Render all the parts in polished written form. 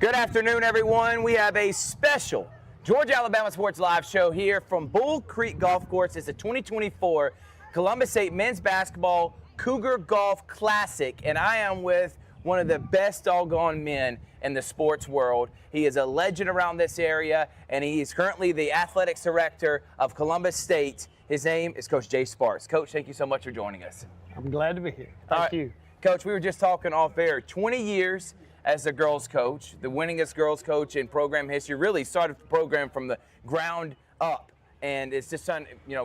Good afternoon, everyone. We have a special Georgia-Alabama Sports Live show here from Bull Creek Golf Course. It's the 2024 Columbus State Men's Basketball Cougar Golf Classic, and I am with one of the best doggone men in the sports world. He is a legend around this area, and he is currently the athletics director of Columbus State. His name is Coach Jay Sparks. Coach, thank you so much for joining us. I'm glad to be here. Thank you. Coach, we were just talking off air. 20 years as a girls coach, the winningest girls coach in program history. Really started the program from the ground up, and it's just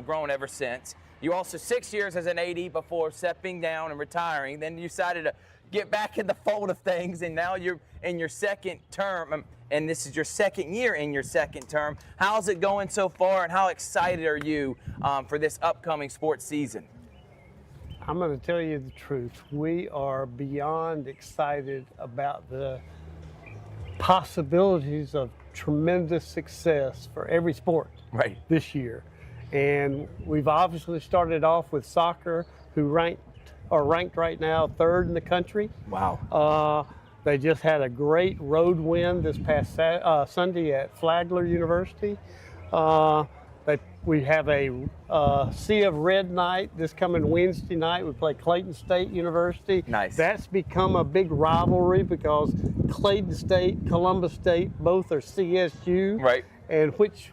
grown ever since. You also 6 years as an AD before stepping down and retiring. Then you decided to get back in the fold of things, and now you're in your second term, and this is your second year in your second term. How's it going so far, and how excited are you for this upcoming sports season? I'm going to tell you the truth. We are beyond excited about the possibilities of tremendous success for every sport this year. And we've obviously started off with soccer, who are ranked right now third in the country. Wow. They just had a great road win this past Sunday at Flagler University. We have a Sea of Red night this coming Wednesday night. We play Clayton State University. Nice. That's become a big rivalry because Clayton State, Columbus State, both are CSU. Right. And which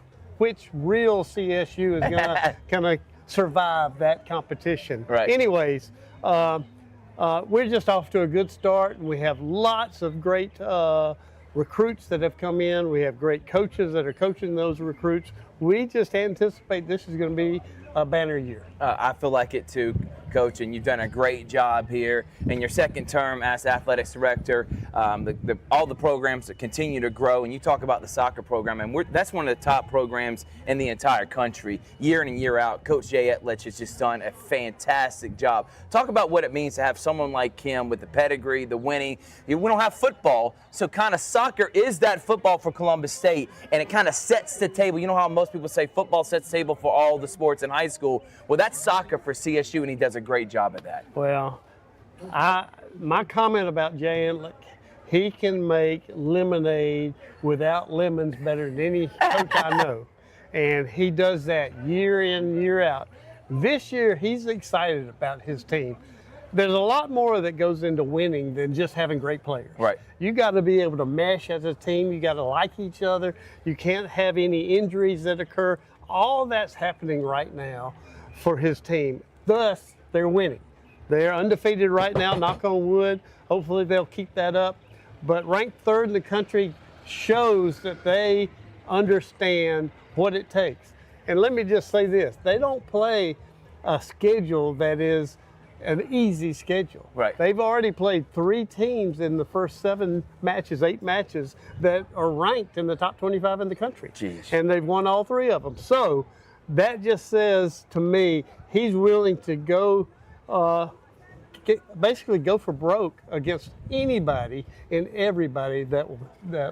real CSU is gonna survive that competition? Right. Anyways, we're just off to a good start. We have lots of great recruits that have come in. We have great coaches that are coaching those recruits. We just anticipate this is going to be a banner year. I feel like it too, Coach, and you've done a great job here in your second term as athletics director. All the programs that continue to grow, and you talk about the soccer program, and that's one of the top programs in the entire country. Year in and year out, Coach Jay Etlich has just done a fantastic job. Talk about what it means to have someone like him with the pedigree, the winning. We don't have football, so kind of soccer is that football for Columbus State, and it kind of sets the table. You know how most people say football sets the table for all the sports in high school? Well, that's soccer for CSU, and he does a great job at that. Well, my comment about Jay Etlich, he can make lemonade without lemons better than any coach I know. And he does that year in, year out. This year, he's excited about his team. There's a lot more that goes into winning than just having great players. Right. You got to be able to mesh as a team. You got to like each other. You can't have any injuries that occur. All that's happening right now for his team. Thus, they're winning. They're undefeated right now, knock on wood. Hopefully they'll keep that up. But ranked third in the country shows that they understand what it takes. And let me just say this, they don't play a schedule that is an easy schedule. Right. They've already played 3 teams in the first 8 matches that are ranked in the top 25 in the country. Jeez. And they've won all 3 of them. So that just says to me, he's willing to go, basically go for broke against anybody and everybody that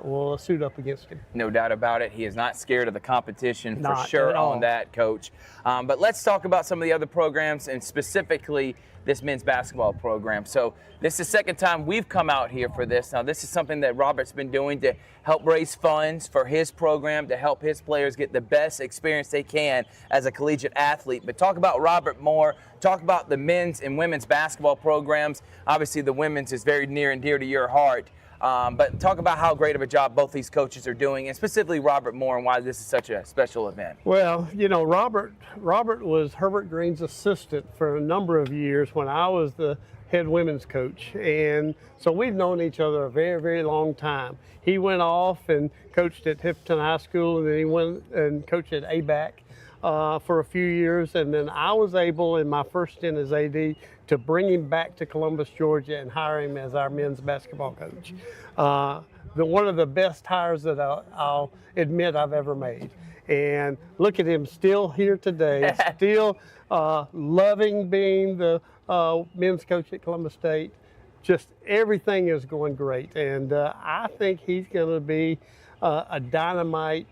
will suit up against him. No doubt about it. He is not scared of the competition for Not sure at all. on that, Coach. But let's talk about some of the other programs, and specifically this men's basketball program. So this is the second time we've come out here for this. Now, this is something that Robert's been doing to help raise funds for his program, to help his players get the best experience they can as a collegiate athlete. But talk about Robert more. Talk about the men's and women's basketball programs. Obviously, the women's is very near and dear to your heart. But talk about how great of a job both these coaches are doing, and specifically Robert Moore, and why this is such a special event. Well, you know, Robert was Herbert Green's assistant for a number of years when I was the head women's coach. And so we've known each other a very, very long time. He went off and coached at Hipton High School, and then he went and coached at ABAC for a few years. And then I was able, in my first stint as AD, to bring him back to Columbus, Georgia, and hire him as our men's basketball coach. One of the best hires that I'll admit I've ever made. And look at him, still here today, still loving being the men's coach at Columbus State. Just everything is going great. And I think he's going to be a dynamite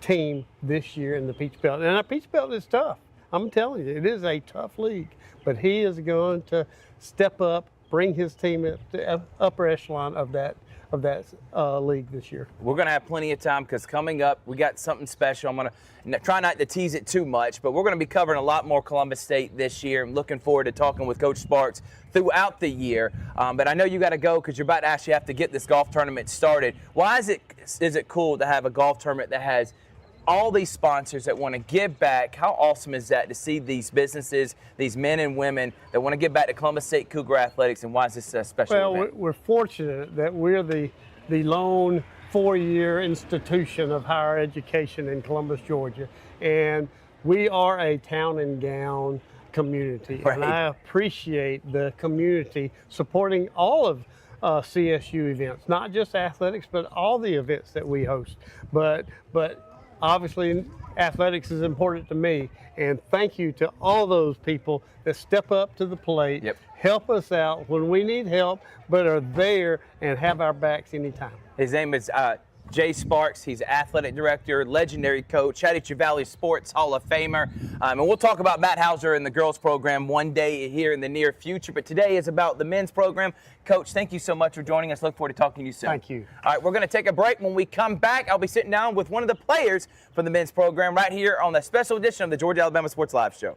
team this year in the Peach Belt. And the Peach Belt is tough. I'm telling you, it is a tough league. But he is going to step up, bring his team up to upper echelon of that of that league this year. We're going to have plenty of time because coming up, we got something special. I'm going to try not to tease it too much, but we're going to be covering a lot more Columbus State this year. I'm looking forward to talking with Coach Sparks throughout the year. But I know you got to go because you're about to actually have to get this golf tournament started. Why is it cool to have a golf tournament that has all these sponsors that want to give back? How awesome is that to see these businesses, these men and women that want to give back to Columbus State Cougar Athletics, and why is this a special event? We're fortunate that we're the lone 4-year institution of higher education in Columbus, Georgia, and we are a town and gown community. Right. And I appreciate the community supporting all of CSU events, not just athletics, but all the events that we host. But obviously, athletics is important to me, and thank you to all those people that step up to the plate, help us out when we need help, but are there and have our backs anytime. His name is Jay Sparks. He's athletic director, legendary coach, Chattahoochee Valley Sports Hall of Famer. And we'll talk about Matt Hauser and the girls program one day here in the near future. But today is about the men's program. Coach, thank you so much for joining us. Look forward to talking to you soon. Thank you. All right, we're going to take a break. When we come back, I'll be sitting down with one of the players from the men's program right here on the special edition of the Georgia Alabama Sports Live Show.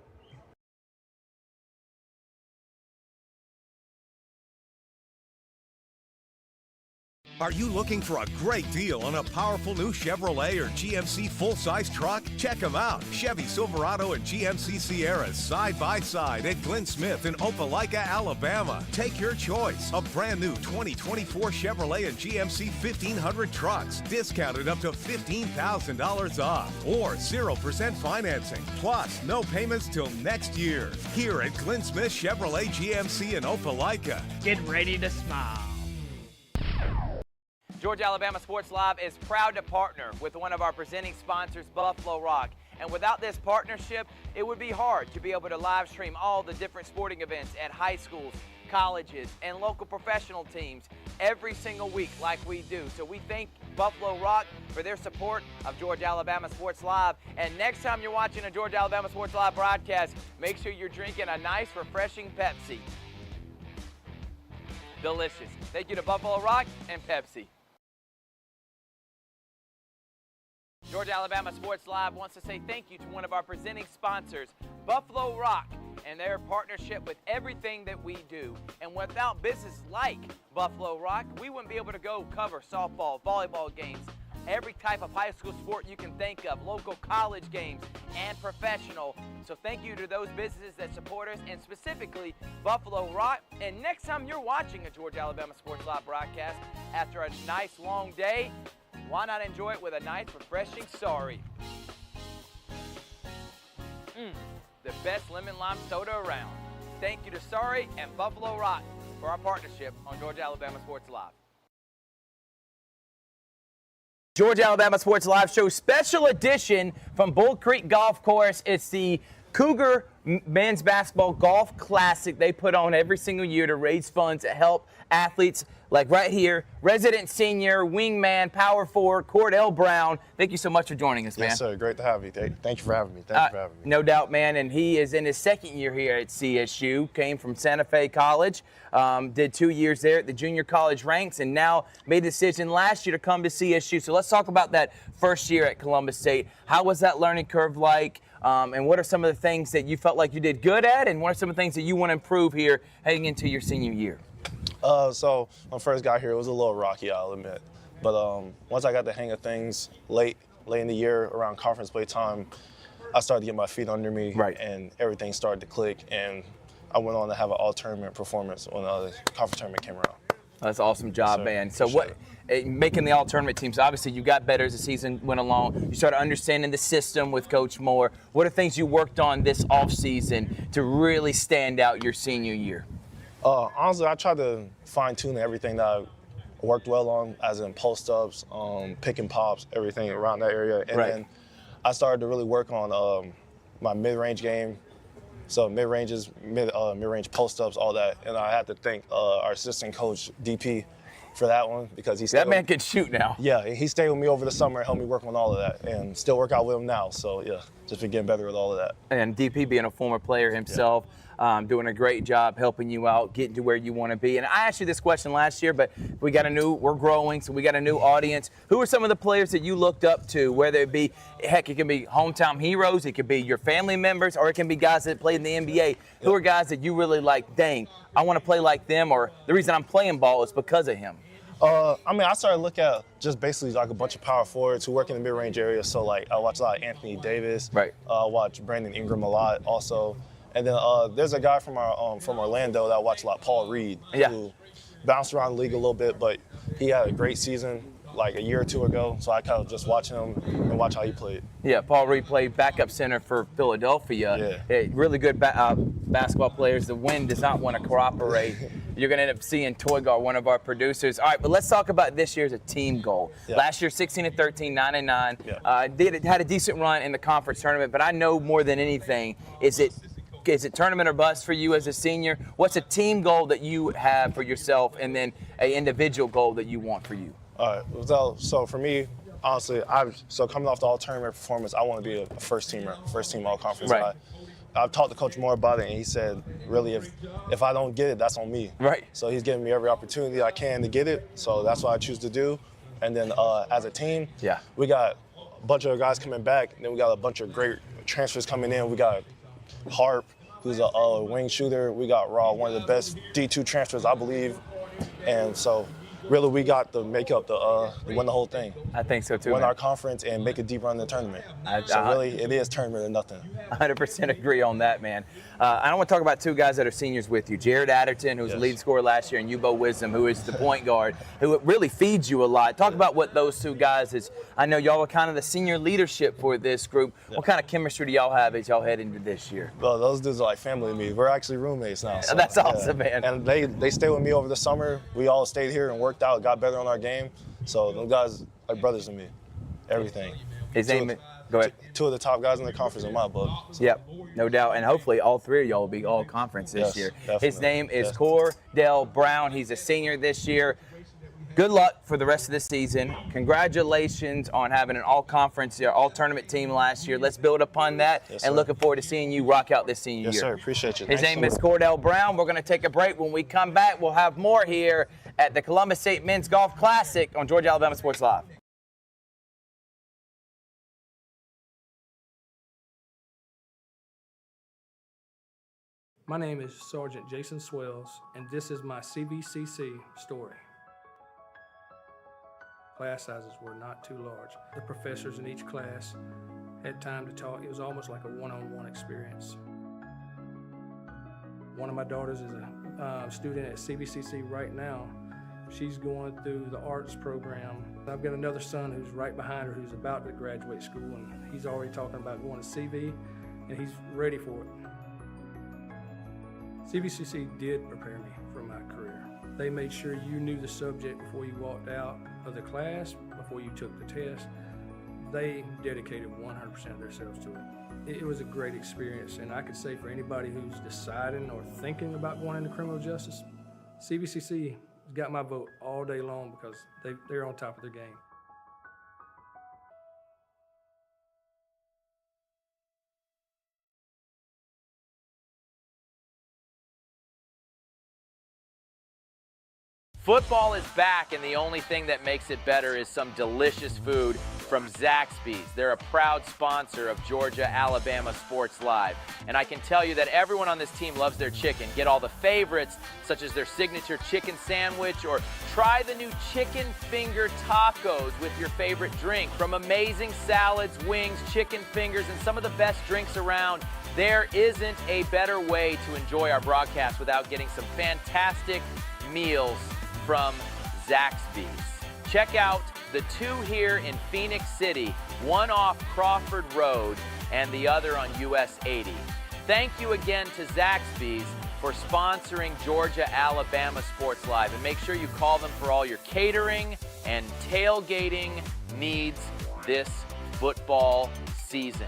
Are you looking for a great deal on a powerful new Chevrolet or GMC full-size truck? Check them out. Chevy Silverado and GMC Sierras side by side at Glenn Smith in Opelika, Alabama. Take your choice. A brand new 2024 Chevrolet and GMC 1500 trucks, discounted up to $15,000 off, or 0% financing. Plus, no payments till next year. Here at Glenn Smith Chevrolet GMC in Opelika. Get ready to smile. Georgia Alabama Sports Live is proud to partner with one of our presenting sponsors, Buffalo Rock. And without this partnership, it would be hard to be able to live stream all the different sporting events at high schools, colleges, and local professional teams every single week like we do. So we thank Buffalo Rock for their support of Georgia Alabama Sports Live. And next time you're watching a Georgia Alabama Sports Live broadcast, make sure you're drinking a nice, refreshing Pepsi. Delicious. Thank you to Buffalo Rock and Pepsi. Georgia Alabama Sports Live wants to say thank you to one of our presenting sponsors, Buffalo Rock, and their partnership with everything that we do. And without business like Buffalo Rock, we wouldn't be able to go cover softball, volleyball games, every type of high school sport you can think of, local college games, and professional. So thank you to those businesses that support us, and specifically Buffalo Rock. And next time you're watching a Georgia Alabama Sports Live broadcast after a nice long day, why not enjoy it with a nice, refreshing Sorry? The best lemon lime soda around. Thank you to Sorry and Buffalo Rock for our partnership on Georgia Alabama Sports Live. Georgia Alabama Sports Live Show special edition from Bull Creek Golf Course. It's the Cougar Men's Basketball Golf Classic they put on every single year to raise funds to help athletes like right here, resident senior, wingman, power forward, Cordell Brown. Thank you so much for joining us, man. Yes, sir. Great to have you. Thank you for having me. Thank you for having me. No doubt, man. And he is in his second year here at CSU, came from Santa Fe College, did 2 years there at the junior college ranks, and now made the decision last year to come to CSU. So let's talk about that first year at Columbus State. How was that learning curve like? And what are some of the things that you felt like you did good at, and what are some of the things that you want to improve here heading into your senior year? So when I first got here, it was a little rocky, I'll admit. But once I got the hang of things late in the year, around conference play time, I started to get my feet under me, and everything started to click. And I went on to have an all-tournament performance when the conference tournament came around. That's an awesome job, man. So making the all-tournament teams, obviously you got better as the season went along. You started understanding the system with Coach Moore. What are things you worked on this offseason to really stand out your senior year? Honestly, I tried to fine-tune everything that I worked well on, as in post-ups, pick and pops, everything around that area. And then I started to really work on my mid-range game. So mid-ranges, mid-range post-ups, all that. And I had to thank our assistant coach, DP, for that one, because he stayed that man can shoot now. Yeah, he stayed with me over the summer and helped me work on all of that, and still work out with him now. So yeah, just been getting better with all of that. And DP being a former player himself. doing a great job helping you out, getting to where you want to be. And I asked you this question last year, but we're growing, so we got a new audience. Who are some of the players that you looked up to, whether it be, heck, it can be hometown heroes, it could be your family members, or it can be guys that played in the NBA. Who are guys that you really like, dang, I want to play like them, or the reason I'm playing ball is because of him? I started to look at just basically like a bunch of power forwards who work in the mid-range area. So like I watch a lot of Anthony Davis. Right. I watch Brandon Ingram a lot also. And then there's a guy from Orlando that I watch a lot, Paul Reed, who bounced around the league a little bit, but he had a great season like a year or two ago. So I kind of just watch him and watch how he played. Yeah, Paul Reed played backup center for Philadelphia. Yeah. Really good basketball players. The wind does not want to cooperate. You're going to end up seeing Cougar, one of our producers. All right, but let's talk about this year's a team goal. Yeah. Last year, 16-13, 9-9. Yeah. Had a decent run in the conference tournament, but I know more than anything, is it tournament or bust for you as a senior? What's a team goal that you have for yourself, and then an individual goal that you want for you? All right, so for me, honestly, coming off the all-tournament performance, I want to be a first team all-conference guy. I've talked to Coach Moore about it, and he said, really, if I don't get it, that's on me. Right. So he's giving me every opportunity I can to get it, so that's what I choose to do. And then as a team, we got a bunch of guys coming back, and then we got a bunch of great transfers coming in. We got Harp, who's a wing shooter. We got Raw, one of the best D2 transfers, I believe. And so really we got the makeup to win the whole thing. I think so too. Win our conference and make a deep run in the tournament. So really, it is tournament or nothing. 100% agree on that, man. I don't want to talk about two guys that are seniors with you. Jared Adderton, who was the lead scorer last year, and Yubo Wisdom, who is the point guard, who really feeds you a lot. Talk about what those two guys is. I know y'all are kind of the senior leadership for this group. What kind of chemistry do y'all have as y'all head into this year? Well, those dudes are like family to me. We're actually roommates now. So, that's awesome, man. And they stayed with me over the summer. We all stayed here and worked out, got better on our game. So those guys are brothers to me. Everything. His name, go ahead. Two of the top guys in the conference in my book. So. Yep, no doubt. And hopefully all three of y'all will be all conference this year. Definitely. His name is Cordell Brown. He's a senior this year. Good luck for the rest of the season. Congratulations on having an all-conference, all-tournament team last year. Let's build upon that, and looking forward to seeing you rock out this senior year. Yes, sir. Appreciate you. His name is Cordell Brown. We're going to take a break. When we come back, we'll have more here at the Columbus State Men's Golf Classic on Georgia Alabama Sports Live. My name is Sergeant Jason Swells, and this is my CVCC story. Class sizes were not too large. The professors in each class had time to talk. It was almost like a one-on-one experience. One of my daughters is a student at CVCC right now. She's going through the arts program. I've got another son who's right behind her who's about to graduate school, and he's already talking about going to CV, and he's ready for it. CVCC did prepare me for my career. They made sure you knew the subject before you walked out of the class, before you took the test. They dedicated 100% of themselves to it. It was a great experience, and I could say for anybody who's deciding or thinking about going into criminal justice, CVCC got my vote all day long because they're on top of their game. Football is back, and the only thing that makes it better is some delicious food from Zaxby's. They're a proud sponsor of Georgia Alabama Sports Live. And I can tell you that everyone on this team loves their chicken. Get all the favorites, such as their signature chicken sandwich, or try the new chicken finger tacos with your favorite drink. From amazing salads, wings, chicken fingers, and some of the best drinks around, there isn't a better way to enjoy our broadcast without getting some fantastic meals from Zaxby's. Check out the two here in Phoenix City, one off Crawford Road and the other on US 80. Thank you again to Zaxby's for sponsoring Georgia Alabama Sports Live, and make sure you call them for all your catering and tailgating needs this football season.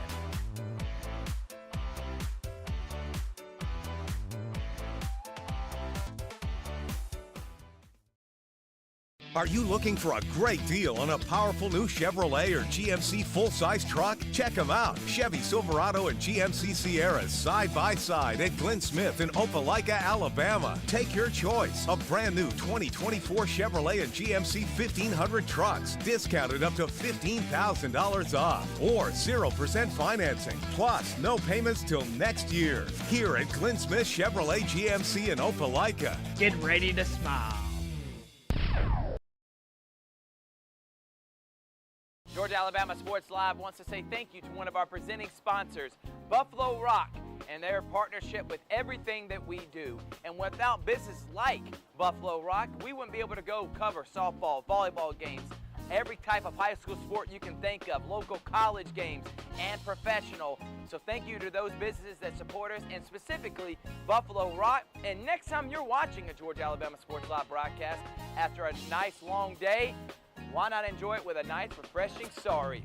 Are you looking for a great deal on a powerful new Chevrolet or GMC full-size truck? Check them out. Chevy Silverado and GMC Sierra side by side at Glenn Smith in Opelika, Alabama. Take your choice. A brand new 2024 Chevrolet and GMC 1500 trucks, discounted up to $15,000 off, or 0% financing. Plus, no payments till next year. Here at Glenn Smith Chevrolet GMC in Opelika. Get ready to smile. Georgia Alabama Sports Live wants to say thank you to one of our presenting sponsors, Buffalo Rock, and their partnership with everything that we do. And without business like Buffalo Rock, we wouldn't be able to go cover softball, volleyball games, every type of high school sport you can think of, local college games, and professional. So thank you to those businesses that support us, and specifically Buffalo Rock. And next time you're watching a Georgia Alabama Sports Live broadcast after a nice long day, why not enjoy it with a nice, refreshing Sorry?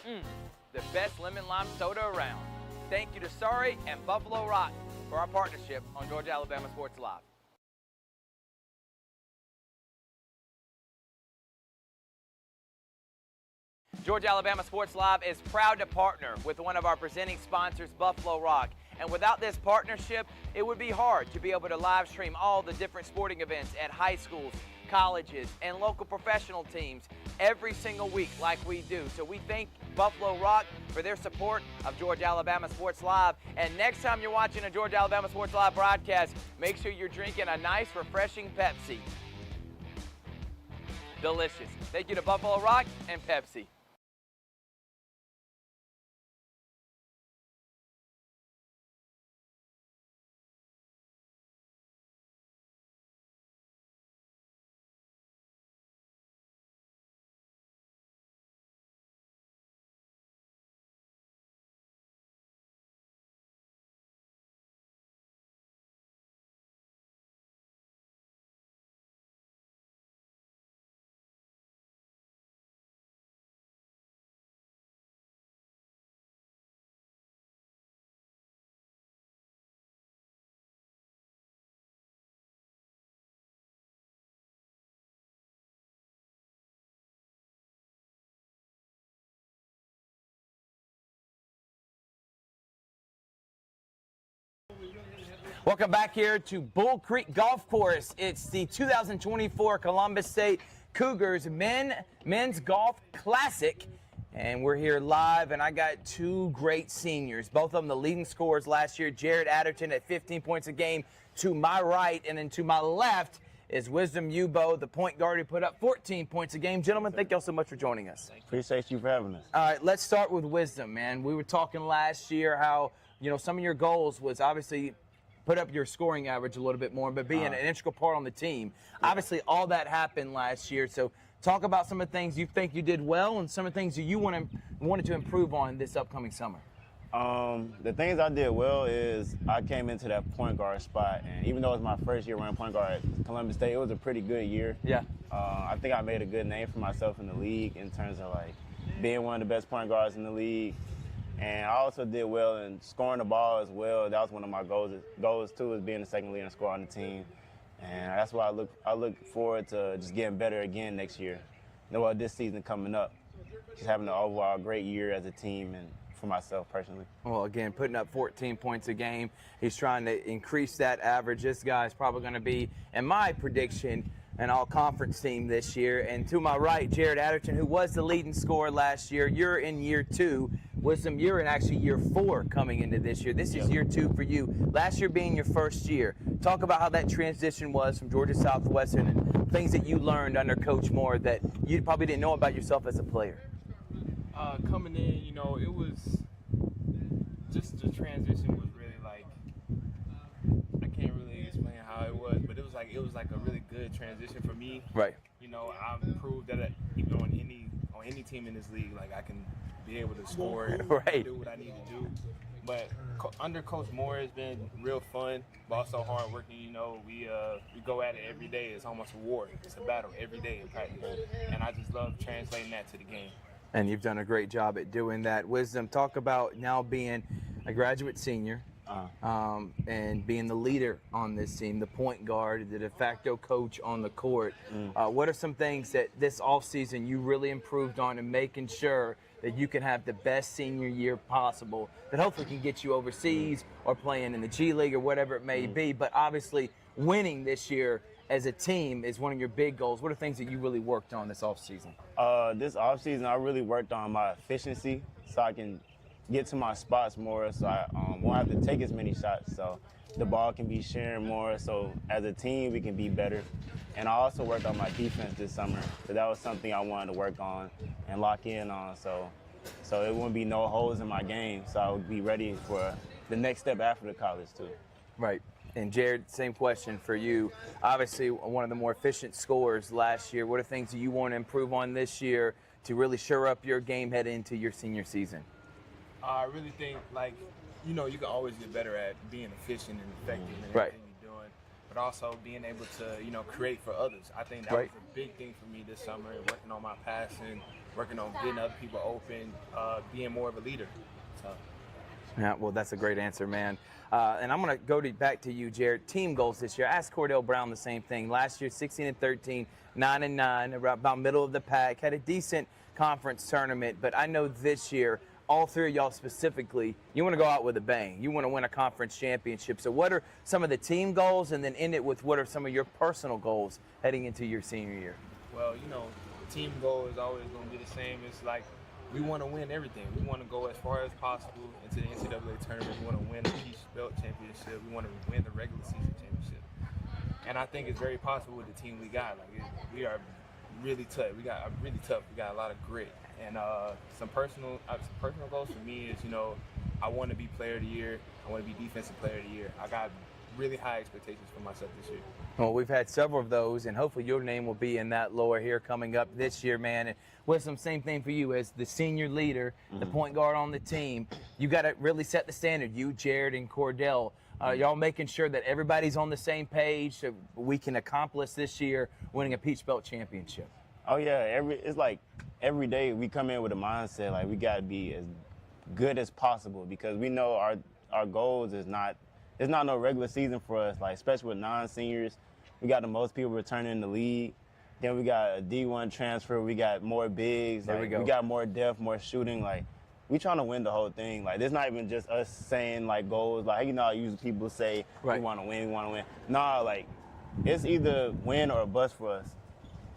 The best lemon lime soda around. Thank you to Sorry and Buffalo Rock for our partnership on Georgia Alabama Sports Live. Georgia Alabama Sports Live is proud to partner with one of our presenting sponsors, Buffalo Rock. And without this partnership, it would be hard to be able to live stream all the different sporting events at high schools, colleges, and local professional teams every single week like we do. So we thank Buffalo Rock for their support of Georgia Alabama Sports Live. And next time you're watching a Georgia Alabama Sports Live broadcast, make sure you're drinking a nice, refreshing Pepsi. Delicious. Thank you to Buffalo Rock and Pepsi. Welcome back here to Bull Creek Golf Course. It's the 2024 Columbus State Cougars Men's Golf Classic. And we're here live, and I got two great seniors, both of them the leading scorers last year. Jared Adderton at 15 points a game to my right, and then to my left is Wisdom Ubo, the point guard who put up 14 points a game. Gentlemen, thank y'all so much for joining us. Appreciate you for having us. All right, let's start with Wisdom, man. We were talking last year how, you know, some of your goals was obviously put up your scoring average a little bit more, but being an integral part on the team. Yeah. Obviously, all that happened last year. So talk about some of the things you think you did well and some of the things that you wanted to improve on this upcoming summer. The things I did well is I came into that point guard spot, and even though it was my first year running point guard at Columbus State, it was a pretty good year. Yeah. I think I made a good name for myself in the league in terms of like being one of the best point guards in the league. And I also did well in scoring the ball as well. That was one of my goals too, is being the second leading scorer on the team. And that's why I look forward to just getting better again next year. Well, this season coming up, just having an overall great year as a team and for myself personally. Well, again, putting up 14 points a game. He's trying to increase that average. This guy's probably going to be, in my prediction, an all-conference team this year. And to my right, Jared Adderton, who was the leading scorer last year. You're in year 2. Wisdom, you're in actually year 4 coming into this year. This is year 2 for you. Last year being your first year. Talk about how that transition was from Georgia Southwestern and things that you learned under Coach Moore that you probably didn't know about yourself as a player. Coming in, you know, it was just the transition was really like, I can't really explain how it was, but it was like a really good transition for me. Right. You know, I've proved that even on any team in this league, like I can be able to score, right, do what I need to do. But under Coach Moore, it's been real fun, but also hard working. You know, we go at it every day. It's almost a war. It's a battle every day in practice, and I just love translating that to the game. And you've done a great job at doing that. Wisdom, talk about now being a graduate senior. and being the leader on this team, the point guard, the de facto coach on the court. What are some things that this offseason you really improved on in making sure that you can have the best senior year possible that hopefully can get you overseas or playing in the G League or whatever it may be? But obviously winning this year as a team is one of your big goals. What are things that you really worked on this offseason? This offseason, I really worked on my efficiency so I can get to my spots more, so I won't have to take as many shots, so the ball can be sharing more, so as a team we can be better. And I also worked on my defense this summer, so that was something I wanted to work on and lock in on, so it wouldn't be no holes in my game, so I would be ready for the next step after the college too. Right. And Jared, same question for you. Obviously, one of the more efficient scorers last year. What are things that you want to improve on this year to really shore up your game heading into your senior season? I really think, like, you know, you can always get better at being efficient and effective in Right. everything you're doing, but also being able to, you know, create for others. I think that Right. was a big thing for me this summer, working on my passing, working on getting other people open, being more of a leader. So. Yeah, well, that's a great answer, man. And I'm going to go back to you, Jared. Team goals this year. Ask Cordell Brown the same thing. Last year, 16-13, 9-9, about middle of the pack. Had a decent conference tournament, but I know this year, all three of y'all specifically, you want to go out with a bang. You want to win a conference championship. So what are some of the team goals, and then end it with what are some of your personal goals heading into your senior year? Well, you know, the team goal is always going to be the same. It's like we want to win everything. We want to go as far as possible into the NCAA tournament. We want to win the Peach Belt Championship. We want to win the regular season championship. And I think it's very possible with the team we got. Like we are really tough. We got a lot of grit. And some personal goals for me is, you know, I want to be player of the year. I want to be defensive player of the year. I got really high expectations for myself this year. Well, we've had several of those, and hopefully your name will be in that lower here coming up this year, man. And Wisdom, same thing for you as the senior leader, the point guard on the team. You got to really set the standard. You, Jared, and Cordell, y'all making sure that everybody's on the same page so we can accomplish this year winning a Peach Belt championship. Oh yeah, it's like every day we come in with a mindset like we gotta be as good as possible because we know our goals is not no regular season for us, like especially with non-seniors. We got the most people returning in the league. Then we got a D1 transfer. We got more bigs. There we go. We got more depth, more shooting. Like we trying to win the whole thing. Like it's not even just us saying like goals. Like you know, how usually people say we want to win. Nah, like it's either win or a bust for us.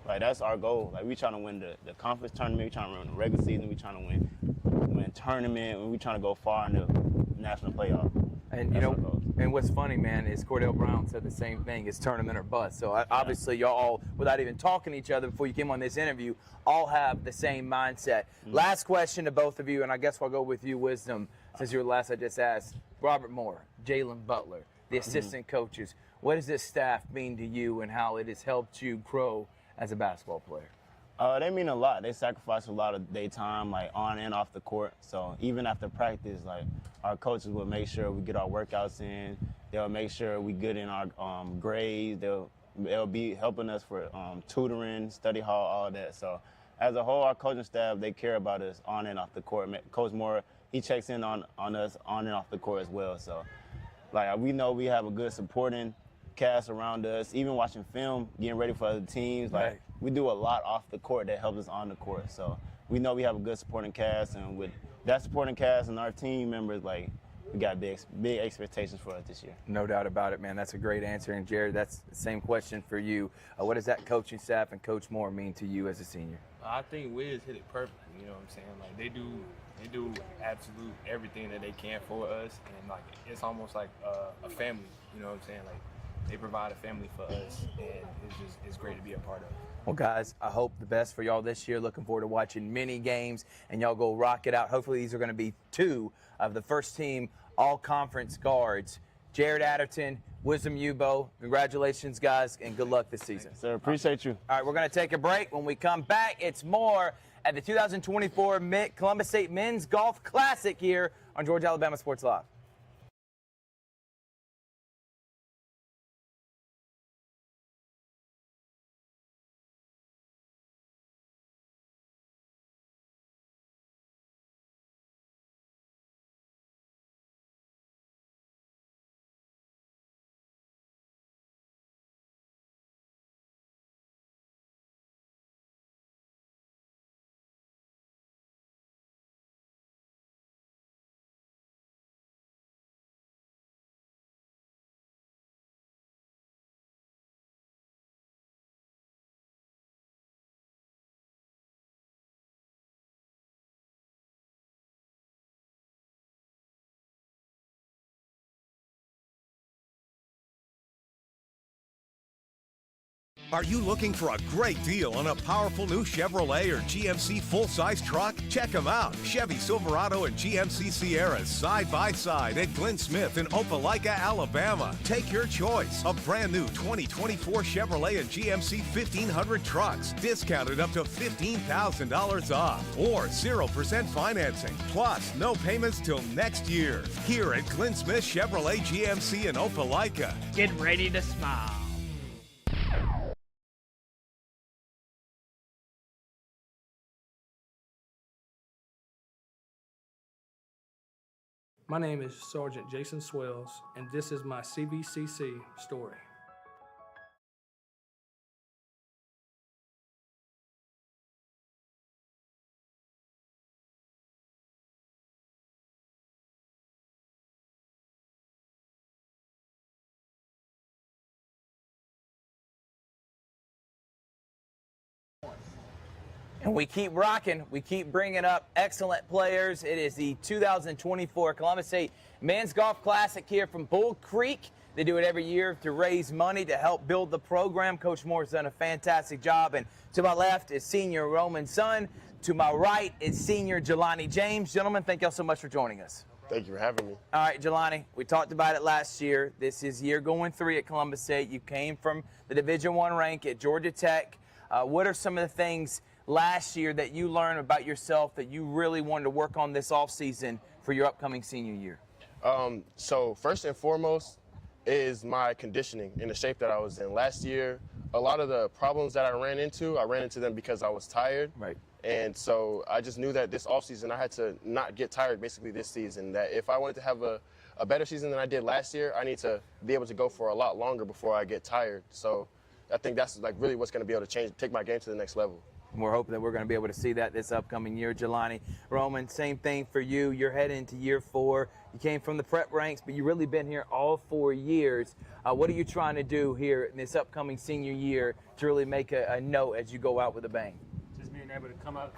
Like that's our goal. Like we trying to win the conference tournament. We trying to win the regular season. We trying to win tournament. And we trying to go far in the national playoff. And you know, and what's funny, man, is Cordell Brown said the same thing: it's tournament or bust. So obviously, y'all all, without even talking to each other before you came on this interview, all have the same mindset. Last question to both of you, and I guess I'll go with you, Wisdom, since you're the last I just asked. Robert Moore, Jalen Butler, the assistant coaches. What does this staff mean to you, and how it has helped you grow as a basketball player? They mean a lot. They sacrifice a lot of their time, like on and off the court. So even after practice, like our coaches will make sure we get our workouts in. They'll make sure we good in our grades. They'll be helping us for tutoring, study hall, all that. So as a whole, our coaching staff, they care about us on and off the court. Coach Moore, he checks in on us on and off the court as well. So like we know we have a good supporting cast around us, even watching film, getting ready for other teams. Like we do a lot off the court that helps us on the court. So we know we have a good supporting cast, and with that supporting cast and our team members, like we got big expectations for us this year. No doubt about it, man. That's a great answer. And Jared, that's the same question for you. What does that coaching staff and Coach Moore mean to you as a senior? I think Wiz hit it perfectly. You know what I'm saying? Like they do absolute everything that they can for us, and like it's almost like a family. You know what I'm saying? Like they provide a family for us, and it's great to be a part of. Well, guys, I hope the best for y'all this year. Looking forward to watching many games, and y'all go rock it out. Hopefully these are going to be two of the first team all-conference guards. Jared Adderton, Wisdom Ubo, congratulations, guys, and good luck this season. Sir, appreciate you. All right, we're going to take a break. When we come back, it's more at the 2024 Columbus State Men's Golf Classic here on Georgia Alabama Sports Live. Are you looking for a great deal on a powerful new Chevrolet or GMC full-size truck? Check them out. Chevy Silverado and GMC Sierra side by side at Glenn Smith in Opelika, Alabama. Take your choice. A brand new 2024 Chevrolet and GMC 1500 trucks, discounted up to $15,000 off, or 0% financing. Plus, no payments till next year. Here at Glenn Smith Chevrolet GMC in Opelika. Get ready to smile. My name is Sergeant Jason Swells, and this is my CVCC story. And we keep rocking. We keep bringing up excellent players. It is the 2024 Columbus State Men's Golf Classic here from Bull Creek. They do it every year to raise money to help build the program. Coach Moore's done a fantastic job. And to my left is senior Roman Sun. To my right is senior Jelani James. Gentlemen, thank y'all so much for joining us. Thank you for having me. All right, Jelani, we talked about it last year. This is year going 3 at Columbus State. You came from the Division I rank at Georgia Tech. What are some of the things last year that you learned about yourself that you really wanted to work on this offseason for your upcoming senior year? So first and foremost is my conditioning and the shape that I was in. Last year, a lot of the problems that I ran into them because I was tired. Right. And so I just knew that this offseason I had to not get tired basically this season, that if I wanted to have a better season than I did last year, I need to be able to go for a lot longer before I get tired. So I think that's like really what's going to be able to take my game to the next level. We're hoping that we're going to be able to see that this upcoming year. Jelani, Roman, same thing for you. You're heading into year 4. You came from the prep ranks, but you've really been here all 4 years. What are you trying to do here in this upcoming senior year to really make a note as you go out with a bang? Just being able to come up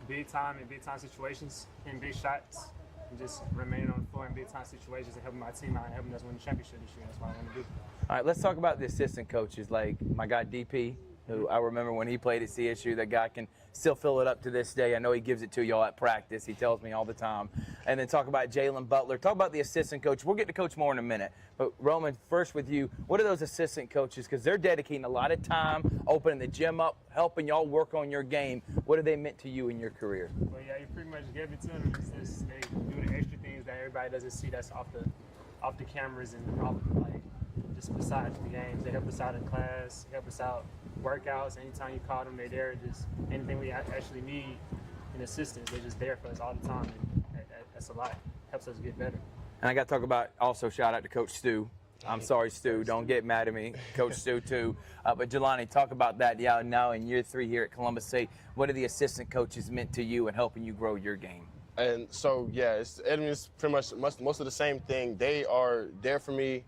big time in big time situations, in big shots, and just remaining on the floor in big time situations and helping my team out and helping us win the championship this year. That's what I want to do. All right, let's talk about the assistant coaches, like my guy DP, who I remember when he played at CSU. That guy can still fill it up to this day. I know he gives it to y'all at practice. He tells me all the time. And then talk about Jalen Butler. Talk about the assistant coach. We'll get to Coach Moore in a minute. But Roman, first with you, what are those assistant coaches? Because they're dedicating a lot of time, opening the gym up, helping y'all work on your game. What have they meant to you in your career? Well, yeah, you pretty much gave it to them. It's just, they do the extra things that everybody doesn't see that's off the cameras and off, like, just besides the games. They help us out in class, help us out workouts. Anytime you call them, they're there. Just anything we actually need in assistance, they're just there for us all the time. And that's a lot. Helps us get better. And I got to talk about, also shout out to Coach Stu. I'm sorry, Stu. Don't get mad at me. Coach Stu, too. But Jelani, talk about that. Yeah, now in year 3 here at Columbus State, what are the assistant coaches meant to you and helping you grow your game? And so, yeah, it's pretty much most of the same thing. They are there for me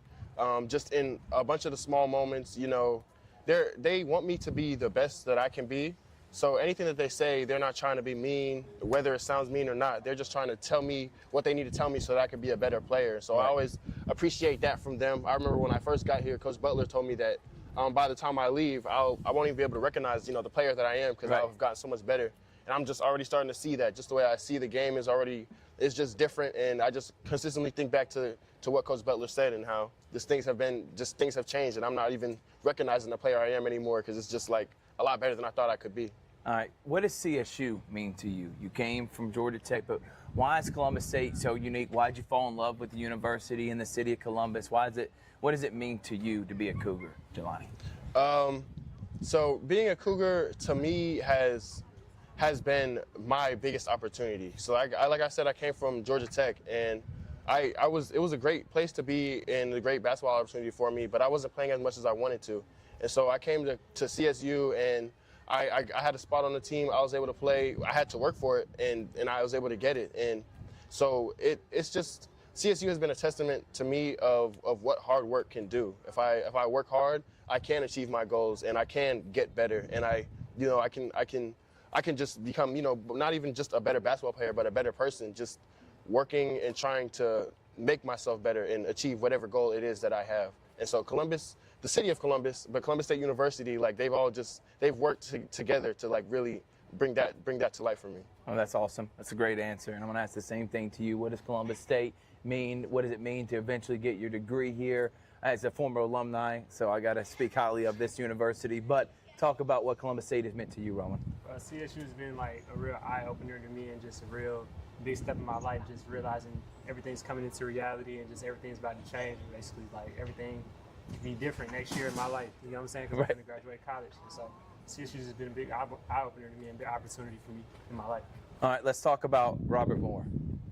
just in a bunch of the small moments. You know, they want me to be the best that I can be. So anything that they say, they're not trying to be mean, whether it sounds mean or not. They're just trying to tell me what they need to tell me so that I can be a better player. So I always appreciate that from them. I remember when I first got here, Coach Butler told me that by the time I leave, I won't even be able to recognize, the player that I am because I've gotten so much better. And I'm just already starting to see that. Just the way I see the game is just different. And I just consistently think back to what Coach Butler said and how things have changed. And I'm not even recognizing the player I am anymore because it's just like a lot better than I thought I could be. All right, what does CSU mean to you? You came from Georgia Tech, but why is Columbus State so unique? Why did you fall in love with the university in the city of Columbus? What does it mean to you to be a Cougar, Jelani? So being a Cougar to me has been my biggest opportunity. So like I said, I came from Georgia Tech, and it was a great place to be and a great basketball opportunity for me, but I wasn't playing as much as I wanted to. And so I came to CSU, and I had a spot on the team. I was able to play. I had to work for it, and I was able to get it. And so it's just CSU has been a testament to me of what hard work can do. If I work hard, I can achieve my goals, and I can get better. And I can just become, not even just a better basketball player, but a better person, just working and trying to make myself better and achieve whatever goal it is that I have. And so Columbus the city of Columbus, but Columbus State University, like they've worked together to like really bring that to life for me. Oh, that's awesome. That's a great answer. And I'm going to ask the same thing to you. What does Columbus State mean? What does it mean to eventually get your degree here? As a former alumni, so I got to speak highly of this university. But talk about what Columbus State has meant to you, Roman. CSU has been like a real eye-opener to me and just a real big step in my life, just realizing everything's coming into reality and just everything's about to change. Basically, like everything can be different next year in my life. You know what I'm saying? Because I'm going to graduate college. And so CSU has been a big eye-opener to me and a big opportunity for me in my life. All right, let's talk about Robert Moore.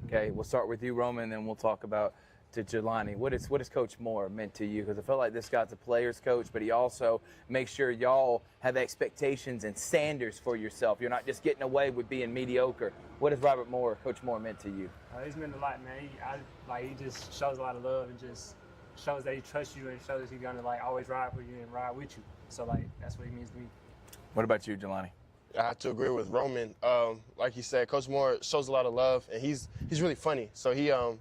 Okay, we'll start with you, Roman, and then we'll talk about to Jelani. What has Coach Moore meant to you? Because I feel like this guy's a player's coach, but he also makes sure y'all have expectations and standards for yourself. You're not just getting away with being mediocre. What has Robert Moore, Coach Moore, meant to you? He's meant a lot, man. He just shows a lot of love and just shows that he trusts you and shows he's gonna like always ride for you and ride with you. So like that's what he means to me. What about you, Jelani? I have to agree with Roman. Like you said, Coach Moore shows a lot of love, and he's really funny. So he'll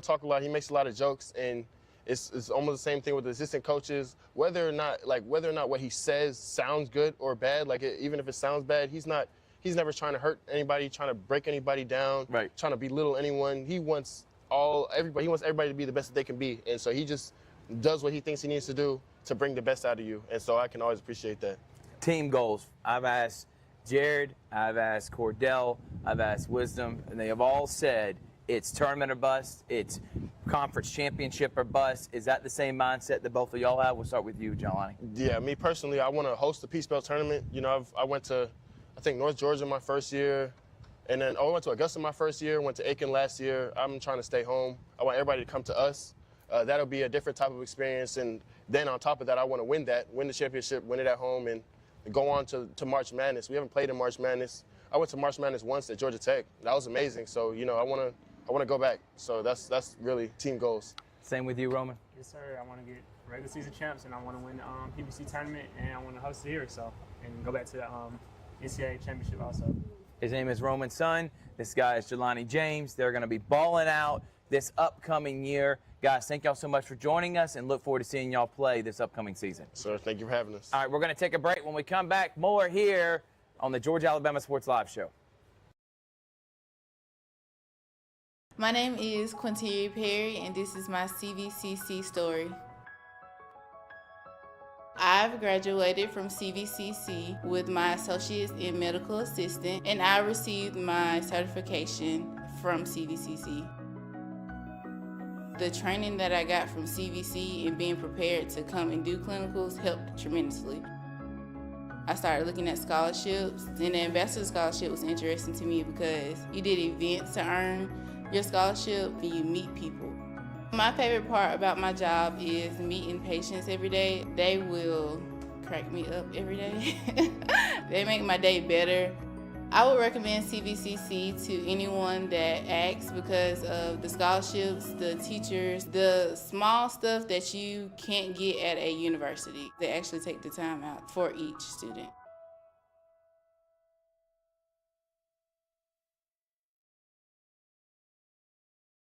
talk a lot. He makes a lot of jokes, and it's almost the same thing with the assistant coaches. Whether or not what he says sounds good or bad, even if it sounds bad, he's never trying to hurt anybody, trying to break anybody down, trying to belittle anyone. He wants everybody to be the best that they can be, and so he just does what he thinks he needs to do to bring the best out of you. And so I can always appreciate that. Team goals. I've asked Jared, I've asked Cordell, I've asked Wisdom, and they have all said it's tournament or bust, it's conference championship or bust. Is that the same mindset that both of y'all have? We'll start with you, Jelani. Yeah, me personally, I want to host the Peace Belt tournament. You know, I went to, I think, North Georgia my first year, and then I went to Augusta my first year, went to Aiken last year. I'm trying to stay home. I want everybody to come to us. That'll be a different type of experience, and then on top of that, I want to win the championship, win it at home, and go on to March Madness. We haven't played in March Madness. I went to March Madness once at Georgia Tech. That was amazing. So, you know, I want to go back. So that's really team goals. Same with you, Roman? Yes, sir. I want to get regular season champs, and I want to win the PBC tournament, and I want to host it here. So, and go back to the NCAA championship also. His name is Roman Sun. This guy is Jelani James. They're going to be balling out this upcoming year. Guys, thank y'all so much for joining us, and look forward to seeing y'all play this upcoming season. Sir, thank you for having us. All right, we're going to take a break. When we come back, more here on the Georgia-Alabama Sports Live Show. My name is Quinteria Perry, and this is my CVCC story. I've graduated from CVCC with my associates in medical assistant, and I received my certification from CVCC. The training that I got from CVC and being prepared to come and do clinicals helped tremendously. I started looking at scholarships, and the Ambassador Scholarship was interesting to me because you did events to earn your scholarship and you meet people. My favorite part about my job is meeting patients every day. They will crack me up every day. They make my day better. I would recommend CVCC to anyone that asks because of the scholarships, the teachers, the small stuff that you can't get at a university. They actually take the time out for each student.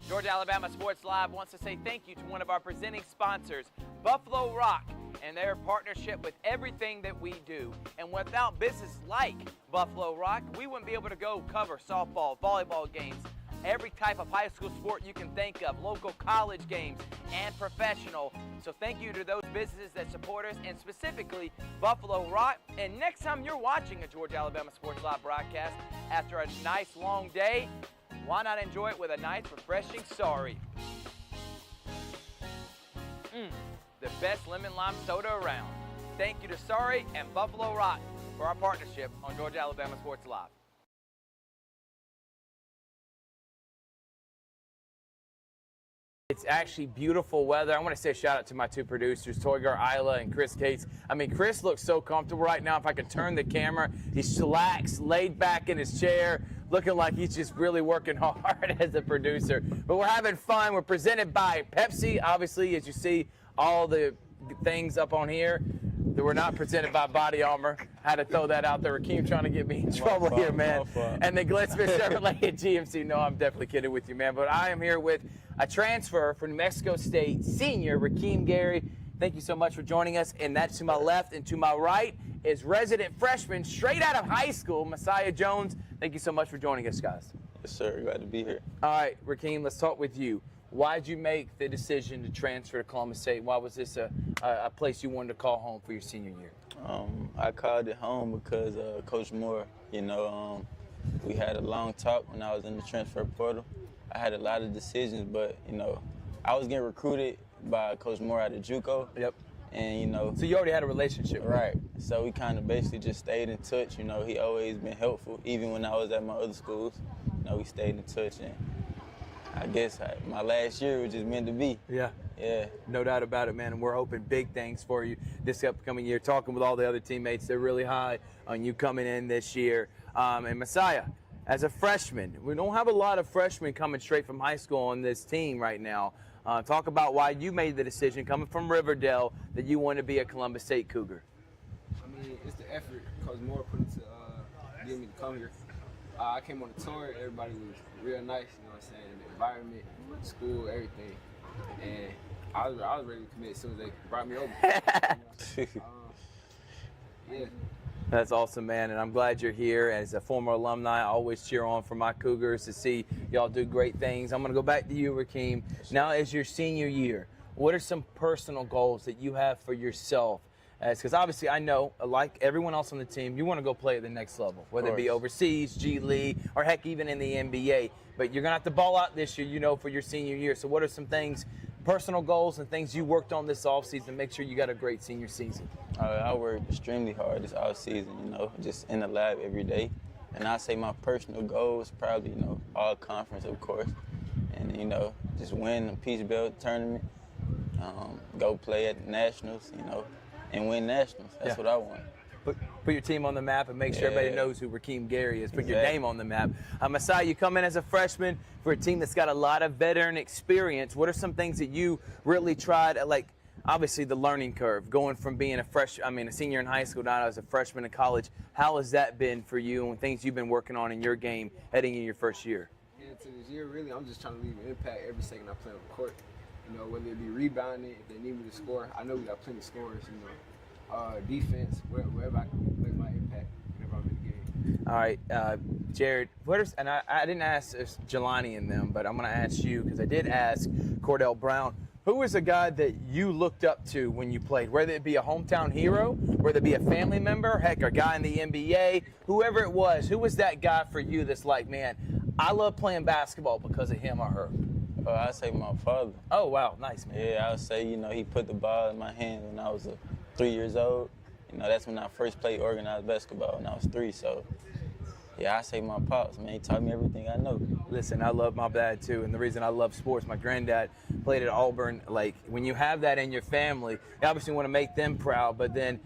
Georgia-Alabama Sports Live wants to say thank you to one of our presenting sponsors, Buffalo Rock, and their partnership with everything that we do. And without business like Buffalo Rock, we wouldn't be able to go cover softball, volleyball games, every type of high school sport you can think of, local college games, and professional. So thank you to those businesses that support us, and specifically Buffalo Rock. And next time you're watching a Georgia-Alabama Sports Live broadcast after a nice long day, why not enjoy it with a nice, refreshing Sorry? The best lemon lime soda around. Thank you to Sorry and Buffalo Rock for our partnership on Georgia-Alabama Sports Live. It's actually beautiful weather. I want to say a shout out to my two producers, Cougar, Isla, and Chris Cates. I mean, Chris looks so comfortable right now. If I could turn the camera, he's chillaxed, laid back in his chair, looking like he's just really working hard as a producer. But we're having fun. We're presented by Pepsi. Obviously, as you see, all the things up on here that were not presented by Body Armor. I had to throw that out there. Rakeem trying to get me in trouble here, man. And the Glenn Smith Chevrolet at GMC. No, I'm definitely kidding with you, man. But I am here with a transfer from New Mexico State, senior Rakeem Gary. thank you so much for joining us. And that's to my left, and to my right is resident freshman straight out of high school, Messiah Jones. Thank you so much for joining us, guys. Yes, sir. Glad to be here. All right, Rakeem, let's talk with you. Why did you make the decision to transfer to Columbus State? Why was this a place you wanted to call home for your senior year? I called it home because Coach Moore, we had a long talk when I was in the transfer portal. I had a lot of decisions, but, I was getting recruited by Coach Moore out of JUCO. Yep. And, So you already had a relationship. Right. So we kind of basically just stayed in touch. He always been helpful. Even when I was at my other schools, we stayed in touch. And I guess my last year was just meant to be. Yeah. Yeah. No doubt about it, man. And we're hoping big things for you this upcoming year. Talking with all the other teammates, they're really high on you coming in this year. And Messiah, as a freshman, we don't have a lot of freshmen coming straight from high school on this team right now. Talk about why you made the decision, coming from Riverdale, that you want to be a Columbus State Cougar. I mean, it's the effort Coach Moore put into getting me to come here. I came on a tour. Everybody was real nice, you know what I'm saying? The environment, school, everything. And I was ready to commit as soon as they brought me over. Yeah. That's awesome, man, and I'm glad you're here. As a former alumni, I always cheer on for my Cougars to see y'all do great things. I'm going to go back to you, Rakeem. Now, as your senior year, what are some personal goals that you have for yourself? Because obviously I know, like everyone else on the team, you want to go play at the next level, whether it be overseas, G League, or heck, even in the NBA. But you're going to have to ball out this year, for your senior year. So what are some things, personal goals and things you worked on this offseason to make sure you got a great senior season? I worked extremely hard this offseason, just in the lab every day. And I say my personal goal is probably, all conference, of course. And, just win the Peach Belt tournament, go play at the Nationals, and win Nationals. That's what I want. Put your team on the map and make sure everybody knows who Rakeem Gary is. Put your name on the map. Messiah, you come in as a freshman for a team that's got a lot of veteran experience. What are some things that you really tried, like obviously the learning curve, going from being a senior in high school now as a freshman in college? How has that been for you and things you've been working on in your game heading in your first year? Yeah, to this year, really, I'm just trying to leave an impact every second I play on the court. Whether it be rebounding, if they need me to score, I know we got plenty of scorers, defense, wherever I can make my impact, whenever I'm in the game. All right, Jared, I didn't ask Jelani and them, but I'm going to ask you, because I did ask Cordell Brown, who was a guy that you looked up to when you played, whether it be a hometown hero, whether it be a family member, heck, a guy in the NBA, whoever it was, who was that guy for you that's like, man, I love playing basketball because of him or her? I'd say my father. Oh, wow, nice, man. Yeah, I would say, he put the ball in my hand when I was 3 years old. That's when I first played organized basketball when I was 3, so yeah, I say my pops, man. He taught me everything I know. Listen, I love my dad too, and the reason I love sports, my granddad played at Auburn. Like, when you have that in your family, you obviously want to make them proud, but then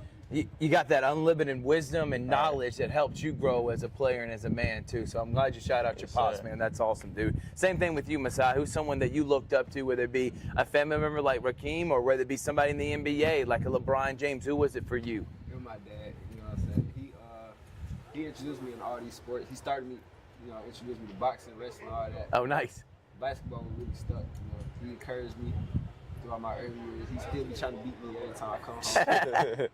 you got that unlimited wisdom and knowledge that helps you grow as a player and as a man too. So I'm glad you shout out your pops, man. That's awesome, dude. Same thing with you, Messiah. Who's someone that you looked up to, whether it be a family member like Rakeem or whether it be somebody in the NBA like a LeBron James? Who was it for you? It was my dad, you know what I'm saying? He introduced me in all these sports. He started me, introduced me to boxing, wrestling, all that. Oh, nice. Basketball really stuck. He encouraged me throughout my early years. He still be trying to beat me every time I come home.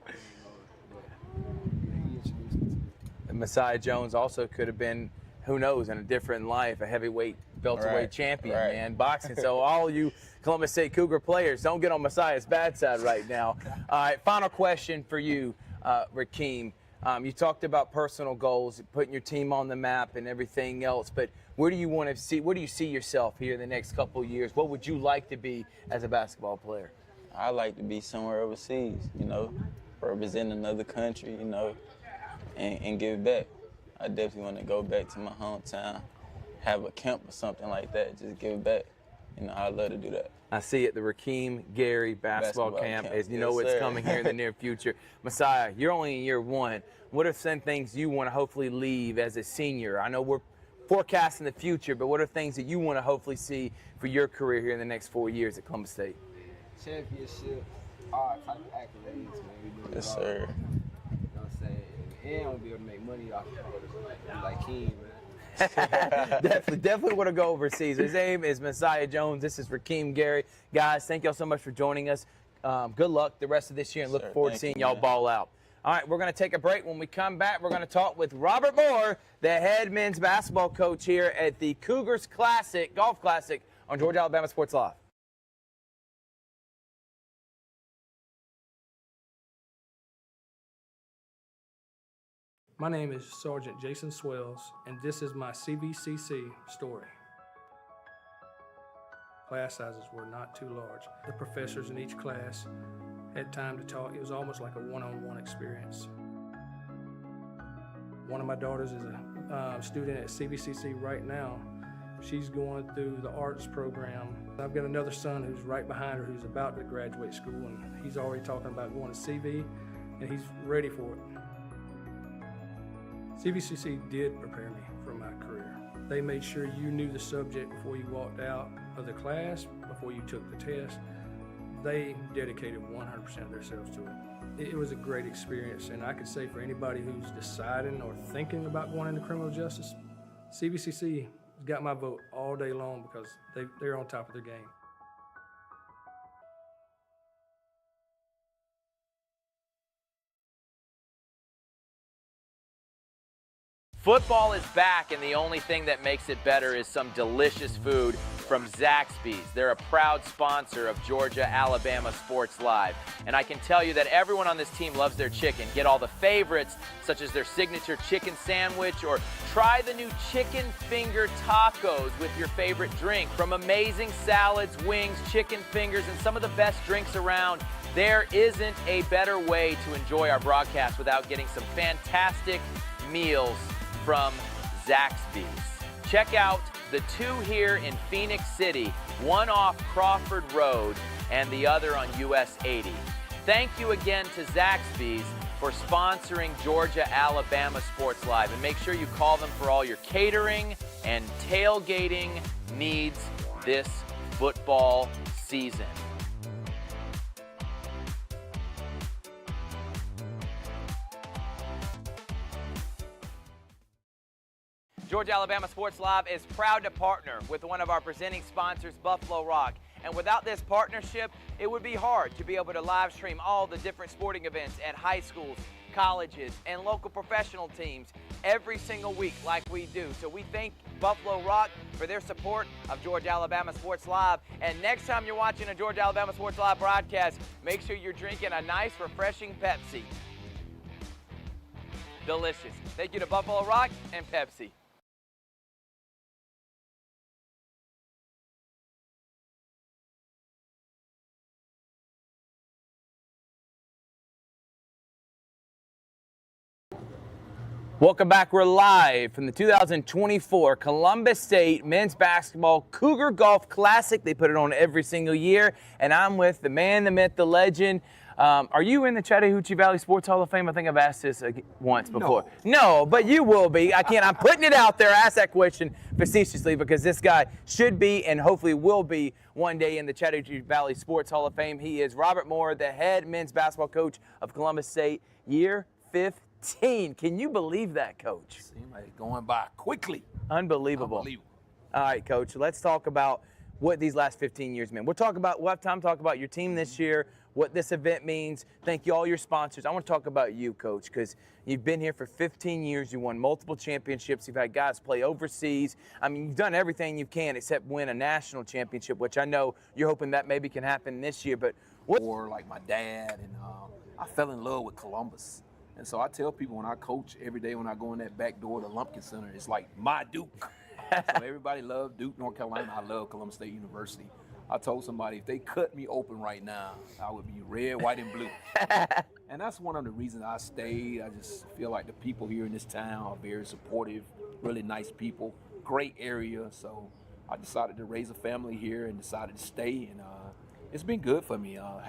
Messiah Jones also could have been, who knows, in a different life, a heavyweight, welterweight champion, man, boxing. So all you Columbus State Cougar players, don't get on Messiah's bad side right now. All right, final question for you, Rakeem. You talked about personal goals, putting your team on the map and everything else, but where do you want to see, where do you see yourself here in the next couple of years? What would you like to be as a basketball player? I like to be somewhere overseas, represent another country, and give back. I definitely want to go back to my hometown, have a camp or something like that, just give back. I'd love to do that. I see it, the Rakeem Gary basketball camp. As you know, it's coming here in the near future. Messiah, you're only in year 1. What are some things you want to hopefully leave as a senior? I know we're forecasting the future, but what are things that you want to hopefully see for your career here in the next 4 years at Columbus State? Championship, all type of accolades, man. Yes, sir. You know what I'm saying? And I'm gonna be able to make money off of like King, man. definitely want to go overseas. His name is Messiah Jones. This is Rakeem Gary. Guys, thank y'all so much for joining us. Good luck the rest of this year, and look forward to seeing y'all ball out. All right, we're going to take a break. When we come back, we're going to talk with Robert Moore, the head men's basketball coach here at the Cougars Classic, Golf Classic on Georgia Alabama Sports Live. My name is Sergeant Jason Swells, and this is my CVCC story. Class sizes were not too large. The professors in each class had time to talk. It was almost like a one-on-one experience. One of my daughters is a student at CVCC right now. She's going through the arts program. I've got another son who's right behind her who's about to graduate school, and he's already talking about going to CV, and he's ready for it. CVCC did prepare me for my career. They made sure you knew the subject before you walked out of the class, before you took the test. They dedicated 100% of themselves to it. It was a great experience, and I could say for anybody who's deciding or thinking about going into criminal justice, CVCC got my vote all day long because they're on top of their game. Football is back, and the only thing that makes it better is some delicious food from Zaxby's. They're a proud sponsor of Georgia Alabama Sports Live. And I can tell you that everyone on this team loves their chicken. Get all the favorites, such as their signature chicken sandwich, or try the new chicken finger tacos with your favorite drink. From amazing salads, wings, chicken fingers, and some of the best drinks around, there isn't a better way to enjoy our broadcast without getting some fantastic meals from Zaxby's. Check out the two here in Phoenix City, one off Crawford Road and the other on US 80. Thank you again to Zaxby's for sponsoring Georgia Alabama Sports Live, and make sure you call them for all your catering and tailgating needs this football season. Georgia Alabama Sports Live is proud to partner with one of our presenting sponsors, Buffalo Rock. And without this partnership, it would be hard to be able to live stream all the different sporting events at high schools, colleges, and local professional teams every single week like we do. So we thank Buffalo Rock for their support of Georgia Alabama Sports Live. And next time you're watching a Georgia Alabama Sports Live broadcast, make sure you're drinking a nice, refreshing Pepsi. Delicious. Thank you to Buffalo Rock and Pepsi. Welcome back. We're live from the 2024 Columbus State Men's Basketball Cougar Golf Classic. They put it on every single year, and I'm with the man, the myth, the legend. Are you in the Chattahoochee Valley Sports Hall of Fame? I think I've asked this once before. No, but you will be. I'm putting it out there. I asked that question facetiously because this guy should be and hopefully will be one day in the Chattahoochee Valley Sports Hall of Fame. He is Robert Moore, the head men's basketball coach of Columbus State, year 15. Can you believe that, Coach? Seems like it's going by quickly. Unbelievable. All right, Coach, let's talk about what these last 15 years mean. We'll have time to talk about your team this year, what this event means. Thank you, all your sponsors. I want to talk about you, Coach, because you've been here for 15 years. You won multiple championships. You've had guys play overseas. I mean, you've done everything you can except win a national championship, which I know you're hoping that maybe can happen this year. But what? Or like my dad, and I fell in love with Columbus. And so I tell people when I coach every day, when I go in that back door to Lumpkin Center, it's like my Duke. So everybody loves Duke, North Carolina. I love Columbus State University. I told somebody if they cut me open right now, I would be red, white, and blue. And that's one of the reasons I stayed. I just feel like the people here in this town are very supportive, really nice people, great area. So I decided to raise a family here and decided to stay. And it's been good for me. I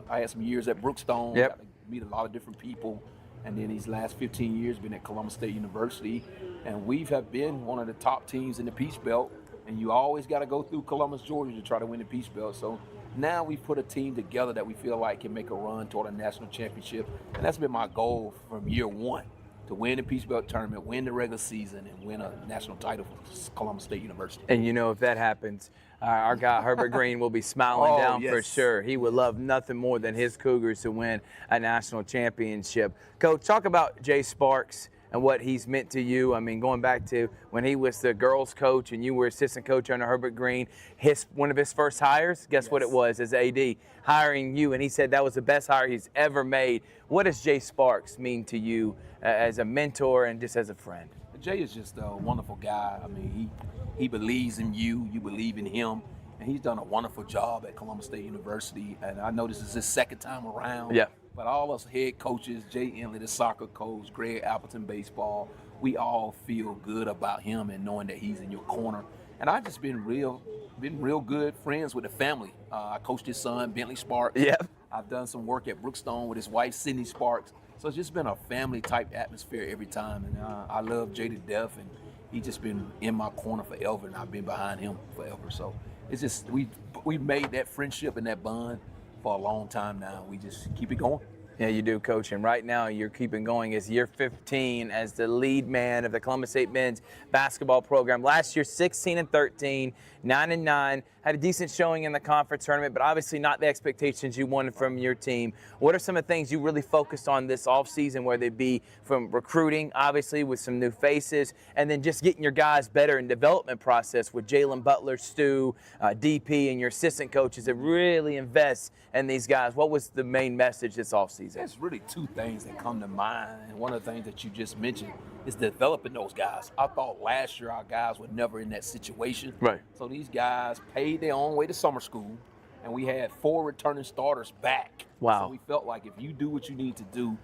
had some years at Brookstone. Yep. Got to meet a lot of different people. And then these last 15 years been at Columbus State University, and we have been one of the top teams in the Peach Belt, and you always got to go through Columbus, Georgia to try to win the Peach Belt. So now we've put a team together that we feel like can make a run toward a national championship, and that's been my goal from year one. to win the Peach Belt tournament, win the regular season, and win a national title for Columbus State University. And you know, if that happens, our guy Herbert Green will be smiling down for sure. He would love nothing more than his Cougars to win a national championship. Coach, talk about Jay Sparks and what he's meant to you. I mean, going back to when he was the girls coach and you were assistant coach under Herbert Green, one of his first hires, guess what it was as AD, hiring you, and he said that was the best hire he's ever made. What does Jay Sparks mean to you as a mentor and just as a friend? Jay is just a wonderful guy. I mean, he believes in you, you believe in him, and he's done a wonderful job at Columbus State University. And I know this is his second time around. Yeah. But all us head coaches, Jay Inley, the soccer coach, Greg Appleton, baseball, we all feel good about him and knowing that he's in your corner. And I've just been real good friends with the family. I coached his son, Bentley Sparks. Yeah. I've done some work at Brookstone with his wife, Sydney Sparks. So it's just been a family-type atmosphere every time. And I love Jay to death, and he's just been in my corner forever, and I've been behind him forever. So it's just, we've made that friendship and that bond for a long time now. We just keep it going. Yeah, you do, Coach. And right now, you're keeping going as year 15 as the lead man of the Columbus State men's basketball program. Last year, 16-13, 9-9. Had a decent showing in the conference tournament, but obviously not the expectations you wanted from your team. What are some of the things you really focused on this offseason, whether it be from recruiting, obviously, with some new faces, and then just getting your guys better in development process with Jalen Butler, Stu, DP, and your assistant coaches that really invest in these guys? What was the main message this offseason? There's really two things that come to mind, and one of the things that you just mentioned is developing those guys. I thought last year our guys were never in that situation. Right. So these guys paid their own way to summer school, and we had 4 returning starters back. Wow. So we felt like if you do what you need to do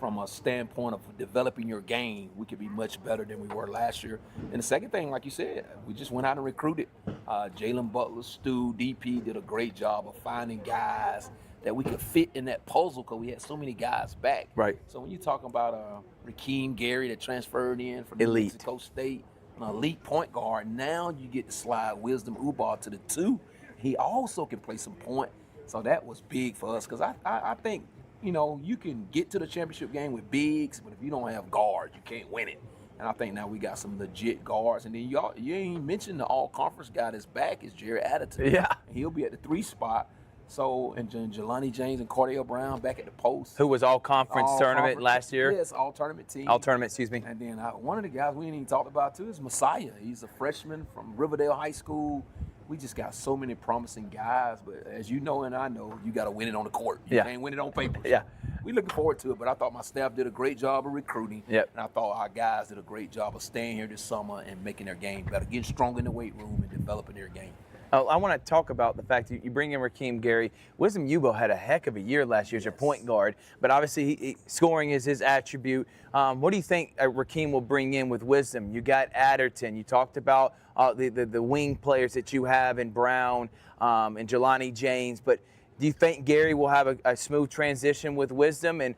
from a standpoint of developing your game, we could be much better than we were last year. And the second thing, like you said, we just went out and recruited. Jalen Butler, Stu, DP did a great job of finding guys that we could fit in that puzzle because we had so many guys back. Right. So when you talk about Rakeem Gary that transferred in from Elite. New Mexico State, an elite point guard, now you get to slide Wisdom Ubar to the 2. He also can play some point. So that was big for us because I think, you know, you can get to the championship game with bigs, but if you don't have guards, you can't win it. And I think now we got some legit guards. And then you ain't mentioned the all-conference guy that's back is Jerry Addison. Yeah. And he'll be at the 3 spot. So, and Jelani James and Cordell Brown back at the post. Who was all-conference tournament last year? Yes, all-tournament team. All-tournament, excuse me. And then one of the guys we ain't even talked about, too, is Messiah. He's a freshman from Riverdale High School. We just got so many promising guys. But as you know and I know, you got to win it on the court. You can't win it on paper. Yeah. We're looking forward to it, but I thought my staff did a great job of recruiting. Yep. And I thought our guys did a great job of staying here this summer and making their game better, getting stronger in the weight room and developing their game. I want to talk about the fact that you bring in Rakeem Gary. Wisdom Ubo had a heck of a year last year as your point guard, but obviously scoring is his attribute. What do you think Rakeem will bring in with Wisdom? You got Adderton. You talked about the wing players that you have in Brown and Jelani James, but do you think Gary will have a smooth transition with Wisdom? And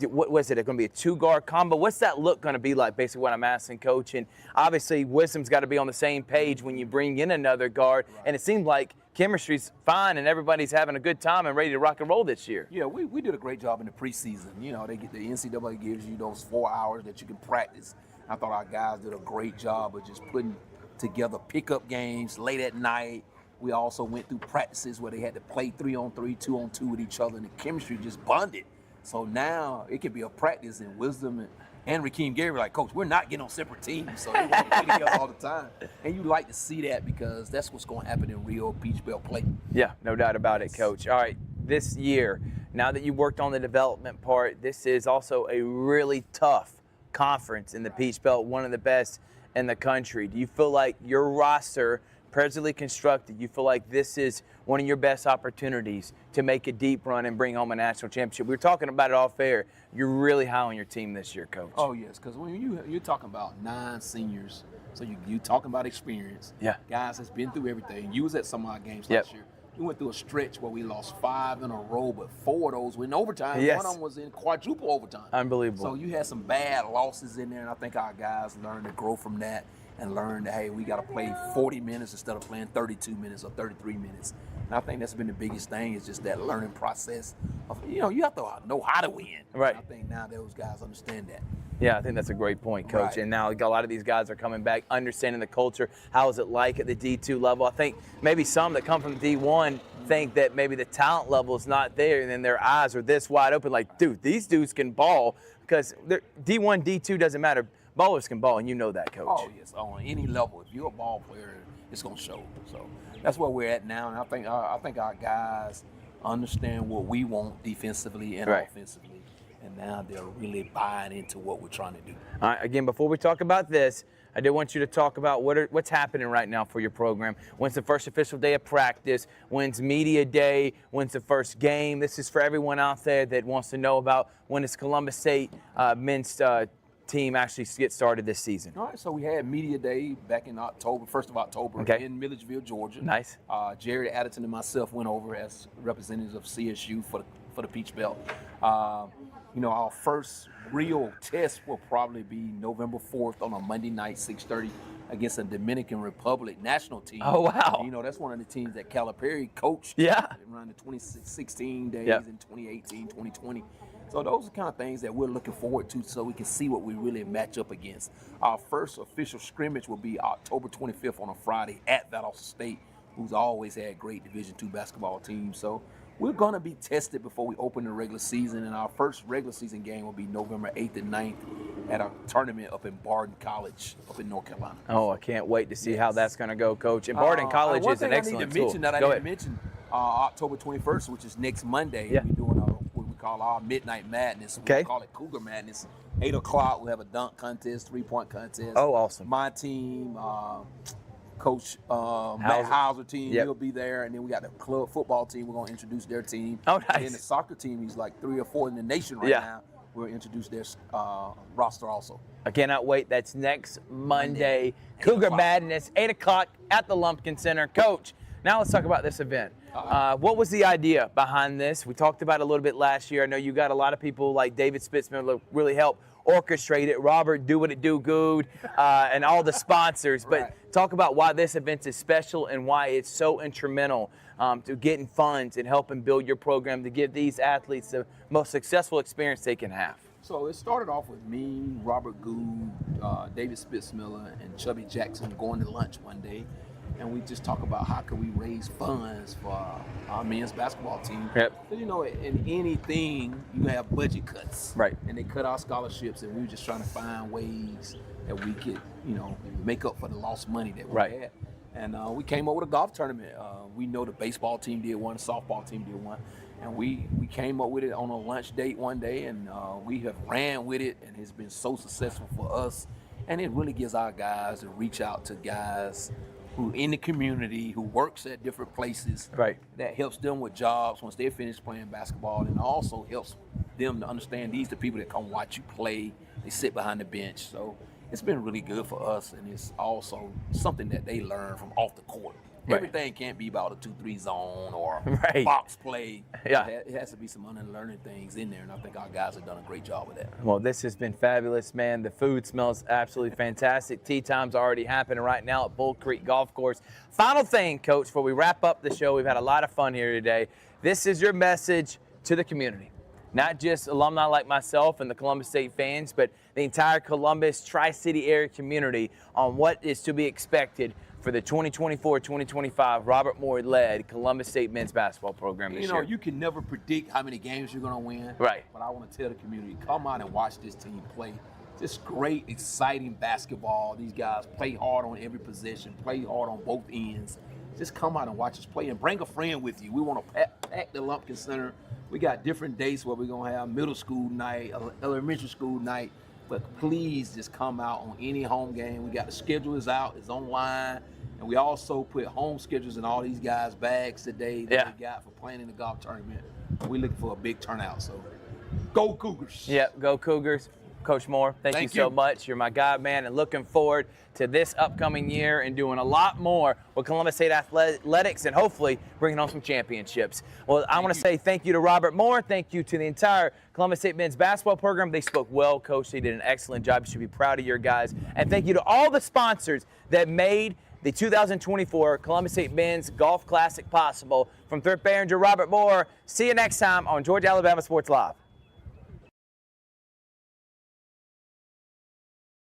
what was it? It's going to be a 2-guard combo? What's that look going to be like, basically what I'm asking, Coach? And obviously, Wisdom's got to be on the same page when you bring in another guard. Right. And it seemed like chemistry's fine and everybody's having a good time and ready to rock and roll this year. Yeah, we did a great job in the preseason. You know, the NCAA gives you those 4 hours that you can practice. I thought our guys did a great job of just putting together pickup games late at night. We also went through practices where they had to play 3-on-3, 2-on-2 with each other, and the chemistry just bonded. So now it could be a practice in Wisdom and Rakeem Gary were like, Coach, we're not getting on separate teams, so they want to play together all the time. And you like to see that because that's what's going to happen in real Peach Belt play. Yeah, no doubt about it, Coach. All right, this year, now that you worked on the development part, this is also a really tough conference in the Peach Belt, one of the best in the country. Do you feel like your roster, presently constructed, you feel like this is one of your best opportunities to make a deep run and bring home a national championship? We were talking about it off air. You're really high on your team this year, Coach. Oh, yes, because when you're talking about 9 seniors, so you're talking about experience. Yeah. Guys that's been through everything. You was at some of our games last year. We went through a stretch where we lost 5 in a row, but 4 of those were in overtime. Yes. One of them was in quadruple overtime. Unbelievable. So you had some bad losses in there, and I think our guys learned to grow from that and learn that, hey, we got to play 40 minutes instead of playing 32 minutes or 33 minutes. And I think that's been the biggest thing is just that learning process of, you have to know how to win. Right. And I think now those guys understand that. Yeah, I think that's a great point, Coach. Right. And now a lot of these guys are coming back, understanding the culture. How is it like at the D2 level? I think maybe some that come from D1 think that maybe the talent level is not there, and then their eyes are this wide open, like, dude, these dudes can ball, because D1, D2 doesn't matter. Ballers can ball, and you know that, Coach. Oh, yes, on any level. If you're a ball player, it's going to show. So that's where we're at now, and I think our guys understand what we want defensively and offensively, and now they're really buying into what we're trying to do. All right, again, before we talk about this, I did want you to talk about what's happening right now for your program. When's the first official day of practice? When's media day? When's the first game? This is for everyone out there that wants to know about when does Columbus State men's team actually get started this season. All right, so we had media day back in October, 1st of October, in Milledgeville, Georgia. Nice. Jerry Addison and myself went over as representatives of CSU for the Peach Belt. Our first real test will probably be November 4th on a Monday night, 6:30, against a Dominican Republic national team. Oh, wow. That's one of the teams that Calipari coached around the 2016 days in 2018, 2020. So those are the kind of things that we're looking forward to so we can see what we really match up against. Our first official scrimmage will be October 25th on a Friday at Valdosta State, who's always had great Division II basketball teams. So we're going to be tested before we open the regular season, and our first regular season game will be November 8th and 9th at a tournament up in Barton College up in North Carolina. Oh, I can't wait to see how that's going to go, Coach. And Barton College is an excellent tool. I need to mention October 21st, which is next Monday. We're doing what we call our Midnight Madness. We call it Cougar Madness. 8 o'clock, we'll have a dunk contest, 3-point contest. Oh, awesome. My team, Coach Matt Hauser team, he'll be there. And then we got the club football team. We're going to introduce their team. Oh, nice. And then the soccer team, he's like 3 or 4 in the nation right now. We'll introduce their roster also. I cannot wait. That's next Monday. Cougar Madness, 8 o'clock at the Lumpkin Center. Coach, now let's talk about this event. What was the idea behind this? We talked about it a little bit last year. I know you got a lot of people like David Spitzman really help orchestrate it. Robert, Do What It Do Good, and all the sponsors. But talk about why this event is special and why it's so instrumental to getting funds and helping build your program to give these athletes the most successful experience they can have. So it started off with me, Robert Good, David Spitzmiller, and Chubby Jackson going to lunch one day. And we just talk about how can we raise funds for our men's basketball team. Yep. So, in anything, you have budget cuts. Right. And they cut our scholarships, and we were just trying to find ways that we could, make up for the lost money that we had. And we came up with a golf tournament. We know the baseball team did one, the softball team did one. And we came up with it on a lunch date one day, and we have ran with it, and it's been so successful for us. And it really gives our guys to reach out to guys who in the community, who works at different places. Right. That helps them with jobs once they're finished playing basketball, and also helps them to understand these are the people that come watch you play. They sit behind the bench. So it's been really good for us, and it's also something that they learn from off the court. Right. Everything can't be about a 2-3 zone or Right. box play. Yeah. It has to be some unlearning things in there, and I think our guys have done a great job with that. Well, this has been fabulous, man. The food smells absolutely fantastic. Tea time's already happening right now at Bull Creek Golf Course. Final thing, Coach, before we wrap up the show, we've had a lot of fun here today. This is your message to the community. Not just alumni like myself and the Columbus State fans, but the entire Columbus Tri-City area community on what is to be expected for the 2024-2025 Robert Moore-led Columbus State men's basketball program this year. You can never predict how many games you're going to win. Right. But I want to tell the community, come out and watch this team play. Just great, exciting basketball. These guys play hard on every possession, play hard on both ends. Just come out and watch us play and bring a friend with you. We want to pack the Lumpkin Center. We got different dates where we're going to have middle school night, elementary school night. But please just come out on any home game. We got the schedule is out, it's online. And we also put home schedules in all these guys' bags today that we got for playing in the golf tournament. We're looking for a big turnout, so go Cougars. Yep, go Cougars. Coach Moore, thank you so much. You're my guy, man, and looking forward to this upcoming year and doing a lot more with Columbus State Athletics and hopefully bringing home some championships. Well, I want to say thank you to Robert Moore. Thank you to the entire Columbus State men's basketball program. They spoke well, Coach. They did an excellent job. You should be proud of your guys. And thank you to all the sponsors that made the 2024 Columbus State Men's Golf Classic possible. From Third Behringer, Robert Moore. See you next time on Georgia Alabama Sports Live.